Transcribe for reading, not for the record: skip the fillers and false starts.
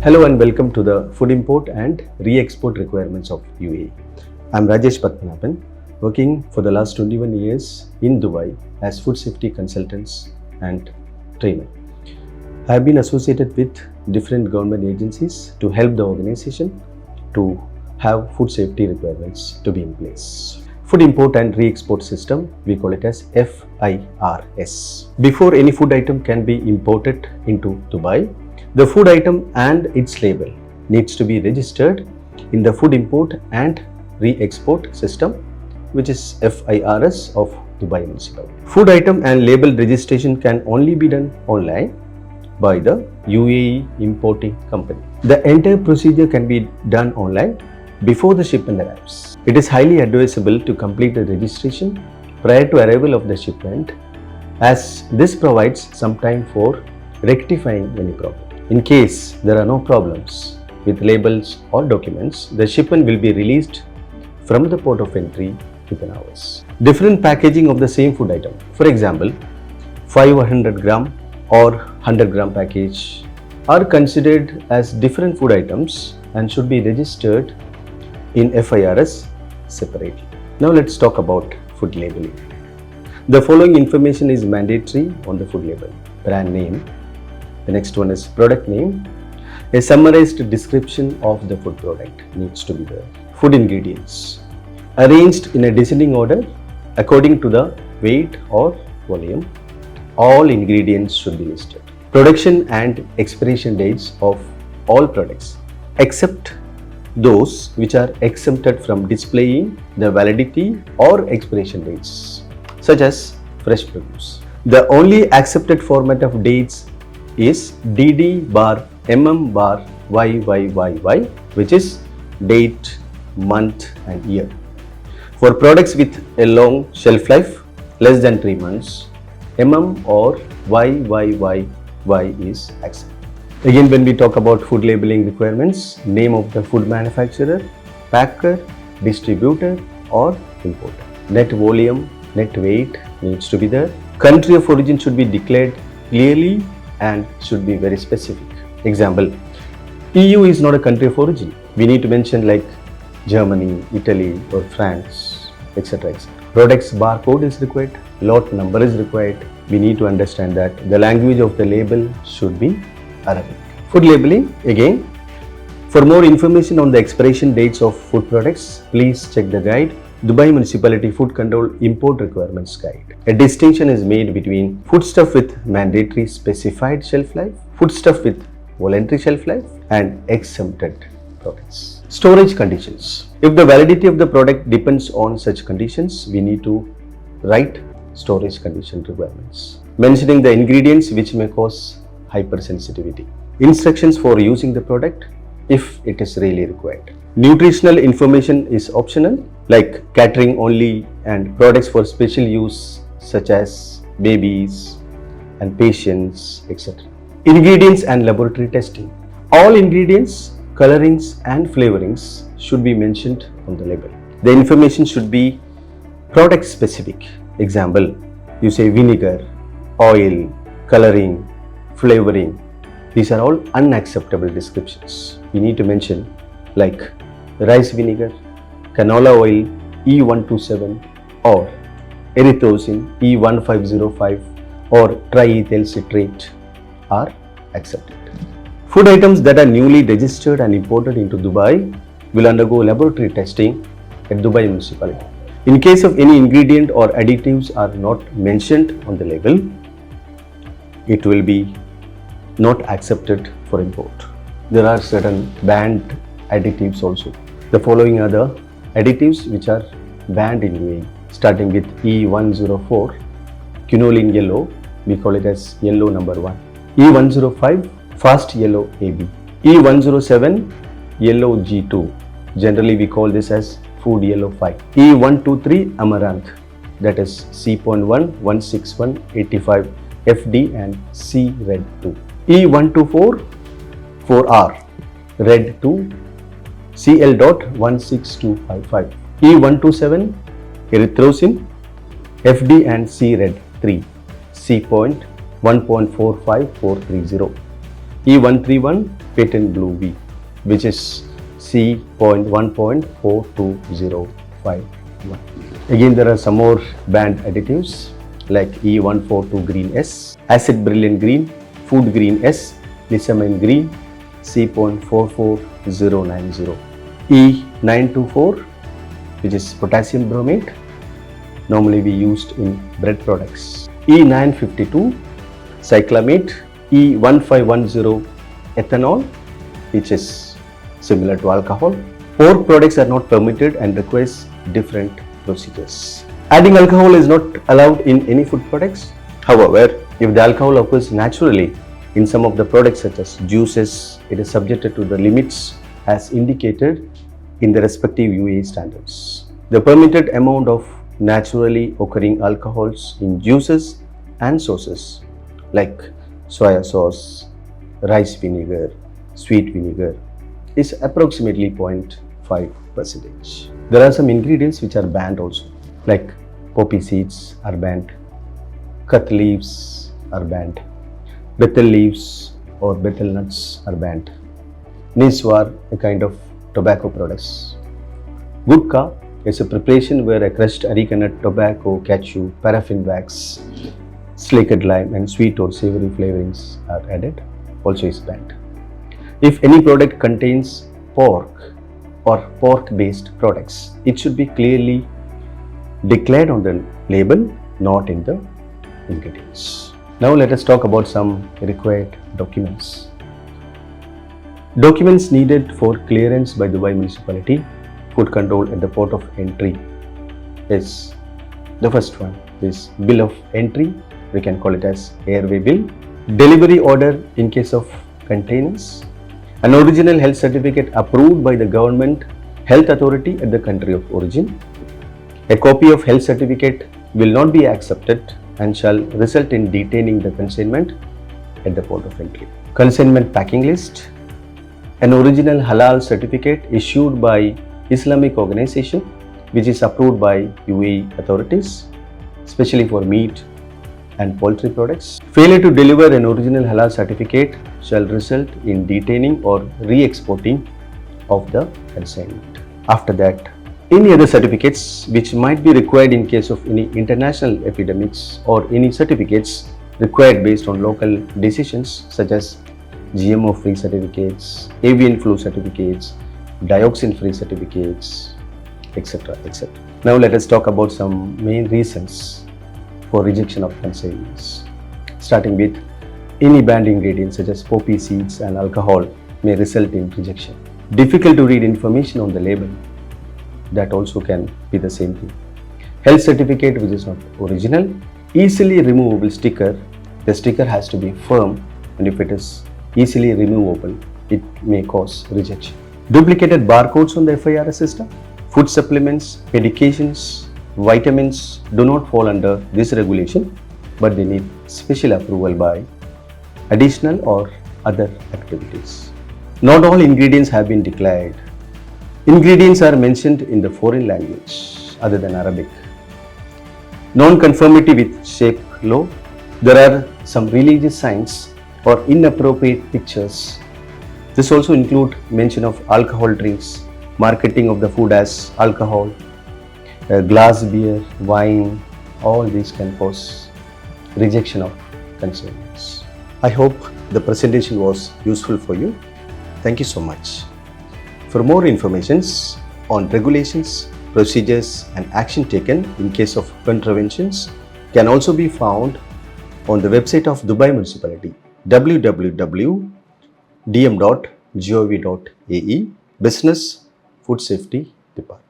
Hello and welcome to the Food Import and Re-Export Requirements of UAE. I'm Rajesh Patmanabhan, working for the last 21 years in Dubai as food safety consultant and trainer. I have been associated with different government agencies to help the organization to have food safety requirements to be in place. Food Import and Re-Export System, we call it as FIRS. Before any food item can be imported into Dubai, the food item and its label needs to be registered in the Food Import and Re-Export System, which is FIRS of Dubai Municipality. Food item and label registration can only be done online by the UAE importing company. The entire procedure can be done online before the shipment arrives. It is highly advisable to complete the registration prior to arrival of the shipment, as this provides some time for rectifying any problem. In case there are no problems with labels or documents, the shipment will be released from the port of entry within hours. Different packaging of the same food item. For example, 500 gram or 100 gram package are considered as different food items and should be registered in FIRS separately. Now let's talk about food labeling. The following information is mandatory on the food label: brand name. The next one is product name. A summarized description of the food product needs to be there. Food ingredients arranged in a descending order according to the weight or volume. All ingredients should be listed. Production and expiration dates of all products except those which are exempted from displaying the validity or expiration dates, such as fresh produce. The only accepted format of dates is DD bar MM bar YYYY, which is date, month and year. For products with a long shelf life, less than 3 months, MM or YYYY is accepted. Again, when we talk about food labeling requirements, name of the food manufacturer, packer, distributor or importer. Net volume, net weight needs to be there. Country of origin should be declared clearly and should be very specific. Example, EU is not a country of origin. We need to mention like Germany, Italy or France, etc. etc. Products barcode is required, lot number is required. We need to understand that the language of the label should be Arabic. Food labeling, again, for more information on the expiration dates of food products, please check the guide, Dubai Municipality Food Control Import Requirements Guide. A distinction is made between foodstuff with mandatory specified shelf life, foodstuff with voluntary shelf life and exempted products. Storage conditions. If the validity of the product depends on such conditions, we need to write storage condition requirements, mentioning the ingredients which may cause hypersensitivity. Instructions for using the product if it is really required. Nutritional information is optional, like catering only and products for special use such as babies and patients, etc. Ingredients and laboratory testing. All ingredients, colorings and flavorings should be mentioned on the label. The information should be product specific. Example, you say vinegar, oil, coloring, flavoring. These are all unacceptable descriptions. We need to mention like rice vinegar, canola oil E127 or erythrocin E1505 or triethyl citrate are accepted. Food items that are newly registered and imported into Dubai will undergo laboratory testing at Dubai Municipality. In case of any ingredient or additives are not mentioned on the label, it will be not accepted for import. There are certain banned additives also. The following are the additives which are banned in UAE, starting with E104, quinoline yellow, we call it as yellow number 1. E105, fast yellow AB. E107, yellow G2, generally we call this as food yellow 5. E123, amaranth, that is C.1, 161, 85, FD and C red 2. E124, 4R, red 2, CL.16255. E127, erythrocin, FD and C red 3, C.1 1.45430. E131 patent blue V, which is C.1.42051. Again, there are some more banned additives like E142 green S, acid brilliant green, food green S, lissamine green, C.44090. E924, which is potassium bromate, normally be used in bread products. E952 cyclamate, E1510 ethanol, which is similar to alcohol. Pork products are not permitted and requires different procedures. Adding alcohol is not allowed in any food products. However, if the alcohol occurs naturally in some of the products such as juices, it is subjected to the limits as indicated in the respective UAE standards. The permitted amount of naturally occurring alcohols in juices and sauces like soya sauce, rice vinegar, sweet vinegar is approximately 0.5%. There are some ingredients which are banned also, like poppy seeds are banned, cut leaves are banned, betel leaves or betel nuts are banned, niswar, a kind of tobacco products. Gudka is a preparation where a crushed areca nut, tobacco, cashew, paraffin wax, slaked lime and sweet or savory flavorings are added, also is banned. If any product contains pork or pork-based products, it should be clearly declared on the label, not in the ingredients. Now let us talk about some required documents. Documents needed for clearance by Dubai Municipality Food Control at the port of entry is, the first one is bill of entry, we can call it as airway bill, delivery order in case of containers, an original health certificate approved by the government health authority at the country of origin. A copy of health certificate will not be accepted and shall result in detaining the consignment at the port of entry. Consignment packing list, an original halal certificate issued by Islamic organization which is approved by UAE authorities, especially for meat and poultry products. Failure to deliver an original halal certificate shall result in detaining or re-exporting of the consignment. After that, any other certificates which might be required in case of any international epidemics or any certificates required based on local decisions such as GMO free certificates, avian flu certificates, dioxin free certificates, etc. etc. Now let us talk about some main reasons for rejection of consignments. Starting with, any banned ingredients such as poppy seeds and alcohol may result in rejection. Difficult to read information on the label, that also can be the same thing. Health certificate which is not original, easily removable sticker, the sticker has to be firm, and if it is easily removable, it may cause rejection. Duplicated barcodes on the FIRS system. Food supplements, medications, vitamins do not fall under this regulation, but they need special approval by additional or other activities. Not all ingredients have been declared. Ingredients are mentioned in the foreign language other than Arabic. Non-conformity with shape law. There are some religious signs or inappropriate pictures. This also include mention of alcohol drinks, marketing of the food as alcohol, glass beer, wine, all these can cause rejection of consignments. I hope the presentation was useful for you. Thank you so much. For more informations on regulations, procedures and action taken in case of contraventions can also be found on the website of Dubai Municipality, www.dm.gov.ae, Business Food Safety Department.